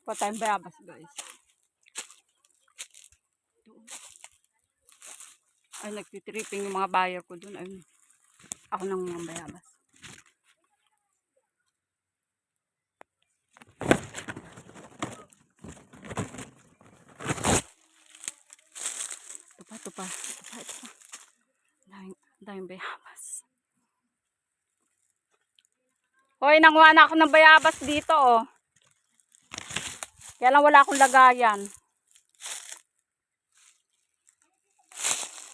Kuha tayong bayabas, guys. Ay, nagtitripping yung mga buyer ko dun. Ay, ako nang mga bayabas. Ito pa. Dahing bayabas. Hoy, nanguha na ako ng bayabas dito, oh. Kaya lang wala akong lagayan.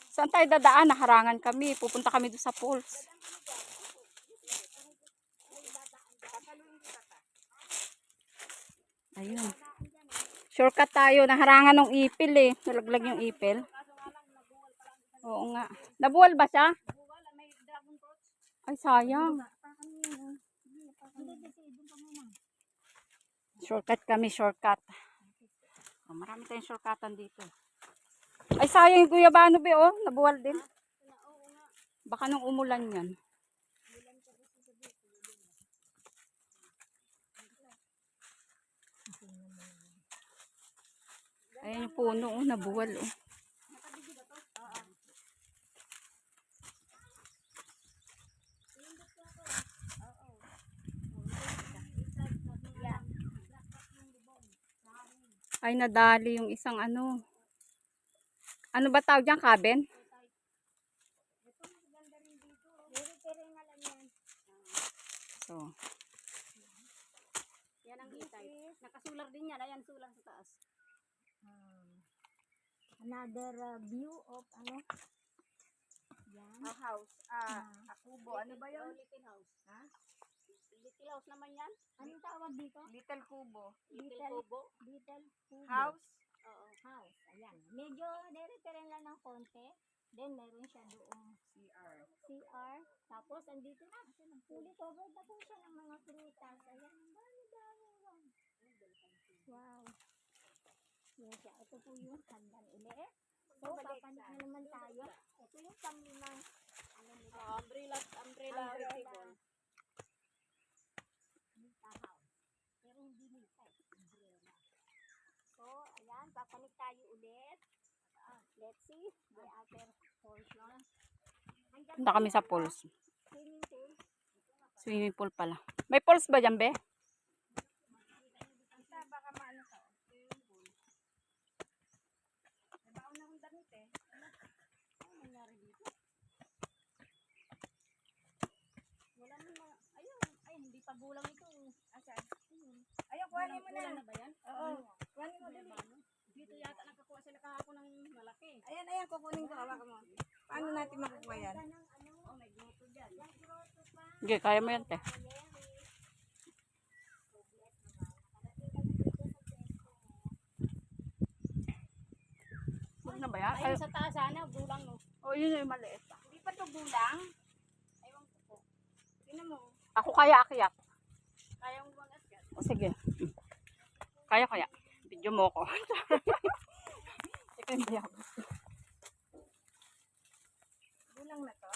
Saan tayo dadaan? Naharangan kami. Pupunta kami doon sa pools. Ayun. Shortcut tayo. Naharangan ng ipil eh. Nalaglag yung ipil. Oo nga. Nabuwal ba siya? Ay, sayang. Shortcut kami, shortcut. Oh, marami tayong shortcutan dito. Ay, sayang yung guyabano be, oh. Nabuwal din. Baka nung umulan yan. Ayan yung puno, oh. Nabuwal, oh. Ay, nadali yung isang ano. Ano ba tawag dyan? Cabin? So. Yan ang hitay. Nakasular din yan. Ayan, sular sa taas. Another view of ano? Yan. A house. A kubo. Ano ba yun? Little house. Ha? Little house naman yan? Anong tawag dito? Little kubo. Little kubo. Little kubo. House? Oo, house. Ayan. Medyo dire-dire lang ng konti. Then meron siya doong CR. Tapos andito na. Fully covered na po siya ng mga prutas. Ayan. Dami-dami. Wow. Yan siya. Ito po yung hagdan ulit. So, papanik na naman tayo. Ito yung panglimang Umbrella table. house. Pero hindi nita. Umbrella. So, ayan. Papanik tayo ulit. Let's see the other portion. Punta kami sa pools. Swimming pool. Swimming pool pala. May pools ba dyan, be? Baka maano ka. Swimming pool. Nabaon na akong damit eh. Ano nangyari dito? Wala naman. Ayun. Ay, hindi pa gulang ito. Asan? Ayun, kuhanin mo na. Gulang na ba yan? Oo. Kuhanin mo dali. Dito yata nakakuha sila kahapon ng malaki. Ayan, kukunin ko. Hawakan mo. Paano natin makukuha yan? Oh, may grotto dyan. Sige, kaya mo yan, te. Huwag na ba yan? Ayun sa taas sana, gulang no. Oh, yun yung maliit. Hindi pa ito gulang. Aywan ko po. Sino mo? Ako kaya akyat. Kaya mo bang asgat? O, sige. Kaya. Video mo ko. Ikaw yung bayabas. Gulang na to?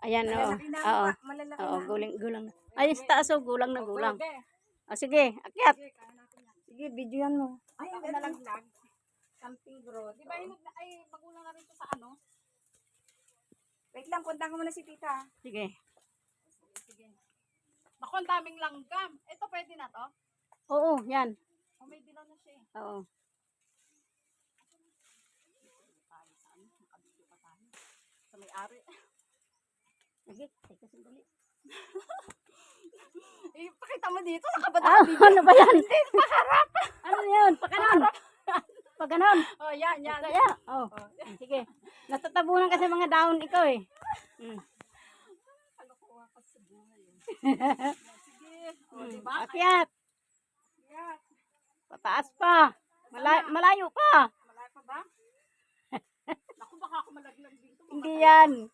Ayan, oo. Malalaki na. Oo. Malalaki Oo, na. gulang na. Ay, sa taas, oh, gulang na gulang. O, sige, akyat. Sige, kaya natin yan. Sige, videoan mo. Ay, ang nalaglag. Something growth. Di ba ay magulang na rin to sa ano? Wait lang, punta ko muna si tita. Sige. Naku, ang daming langgam. Ito pwede na to? Oo, yan. Oh, may dilaw na siya eh. Oo. Sa may-ari. Sige, teka sandali. Pakita mo dito, nakabada dito. Ano ba yan? Pakarap. Ano yun? Pakanon. Paganon. Oh, yan. Kaya, oh. Sige. Natatabunan kasi mga dahon ikaw eh. Kalokoha ka sa buhay. Sige. Oh, diba? Akyat. Pataas pa. Malayo pa. Malaya pa ba? Naku, baka ako malaglag dito. Hindi yan.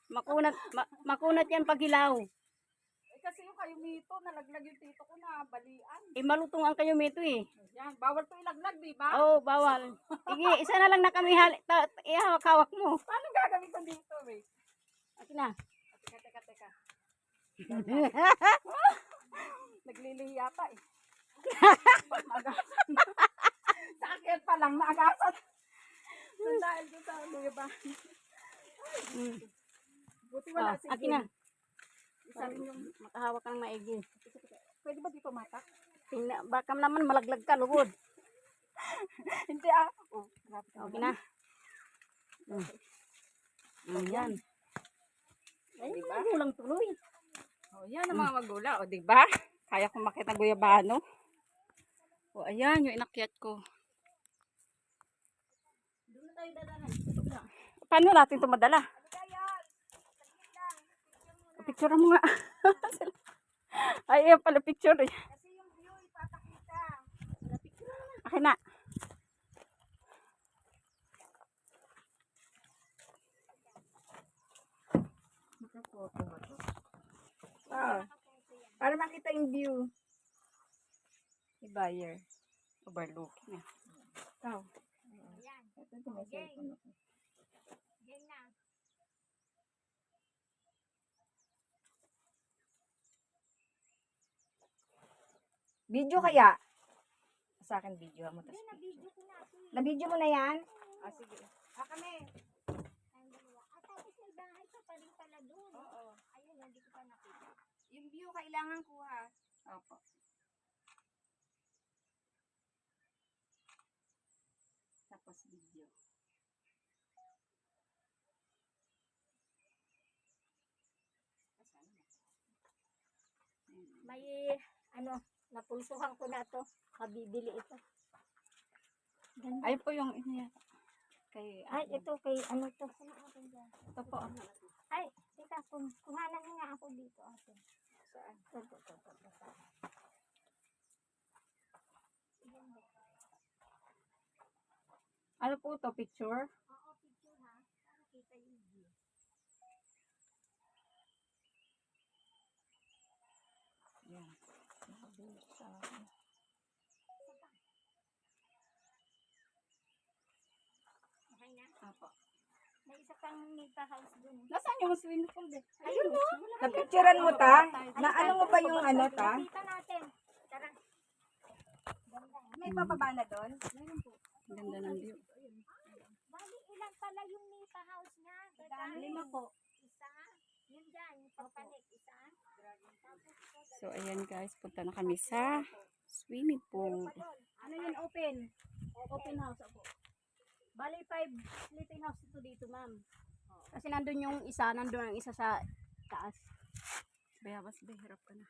Makunat yan pag hilaw. Eh, kasi yung kayo mito, nalaglag yung tito ko na balian. Malutong ang kayo mito eh. Yan, bawal to ilaglag, di ba? Oo, bawal. Sige, isa na lang na kami ihawak-hawak mo. Paano gagamitan dito, eh? Akin na. Teka. Naglilihi yata eh. Agasan. Sa akin pa lang, naagasan. Dahil ko sa guyaban. Buti wala si Akin na. Isa rin yung, Makahawak ka ng maigi. pwede ba dito matak? Baka naman malaglag ka, lugod. Hindi ah. Oh, grabe ka Okay na. Yan. Ay, Diba? magulang tuloy. Oh, yan ang mga magula. O, diba? Kaya kong makita guyabano. O, ayan yung inakyat ko. Doon na tayo dadanan. Paano natin ito madala? Picture mo nga. Ay, yan pala picture eh. Kasi yung view ipapakita. Akin na. Nakapoto ba ito? Para makita yung view. Si buyer. Overlooking ah. Ikaw. Ayan. Ito ito may cellphone ako. Game na. Video kaya? Sa akin video mo. Hindi, na-video ko na ito. Na-video mo na yan? Ah, sige. Kami. Ang dalawa. At tapos may bahay ka pa rin pala doon. Oo. Ayun, hindi ko pa nakita. Yung view kailangan kuha. Opo. Tapos video. May, napulsuhan ko na ito. Kabibili ito. Ganda. Ay po yung ina kay Ay, ito kay ano to? ito po. Ay, teka, kuhanan na nga ako dito. Ate. Saan? Ito. Ano po to picture? Oo, picture ha. Para kita yung view. Yan. Okay na? Apo. May isa pang Nita house dun. Nasaan yung swimming pool din? Ayun mo. Napicturean mo ta? Na ano mo ba yung ano ta? Kita natin. Tara. May bababa na doon? Meron po. Ganda ng view. Bali, ilan pala yung Nita house niya? Teka. 5 po. Isa. Yun dyan. Yung papanik. Isa. So ayan guys, punta na kami sa swimming pool. Ano yun, open? Open house ako. Bali, 5 sleeping house ito dito, ma'am. Kasi nandun yung isa, nandun ang isa sa taas. Bayabas, hirap ka na.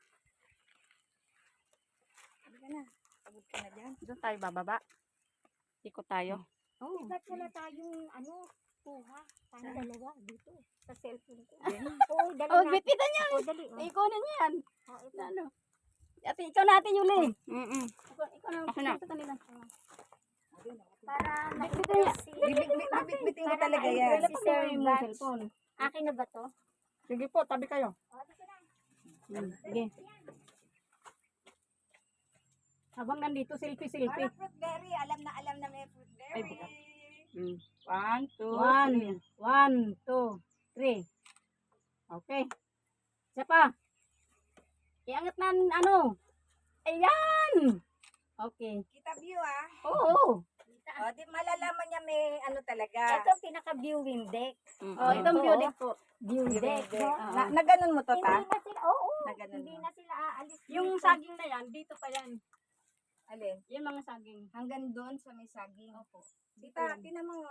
Sabi ka na. Pagod ka na dyan. Doon tayo bababa. Ikot tayo. Oh. Ba't wala tayong kuha? Paano dalawa? Dito. Sa cellphone ko. Oo, dali Oh, natin. bititan niya. Oh, dali. Oh. Ikunin niya yan. Oh, ito. Ano? Ate, ikaw natin, Yuli. Ikaw na. Ako na. Sa kanila. Para Bititan nakita niya. si... Bibit-biting ko talaga Para yan. si Sir Yung Vance. cellphone. Akin na ba to? Sige po, tabi kayo. Oh, dito na. Sige. Habang nandito, selfie. fruit berry. Alam na may fruit berry. Ay, buka. 1, 2, 1, 2, 3. Okay. Isa pa. Iangat na, Ayan! Okay. Kita view ah. Oo. O, di malalaman niya may ano talaga. Ito ang pinaka-viewing deck. Oh, itong view deck po. View deck. no? Na ganun mo to ta? Hindi na sila, oo. Na ganun Hindi mo. na sila aalis. Yung dito. saging na yan, dito pa yan. Alin? Yung mga saging. Hanggang doon sa may saging. Opo. Tita, tinan mo.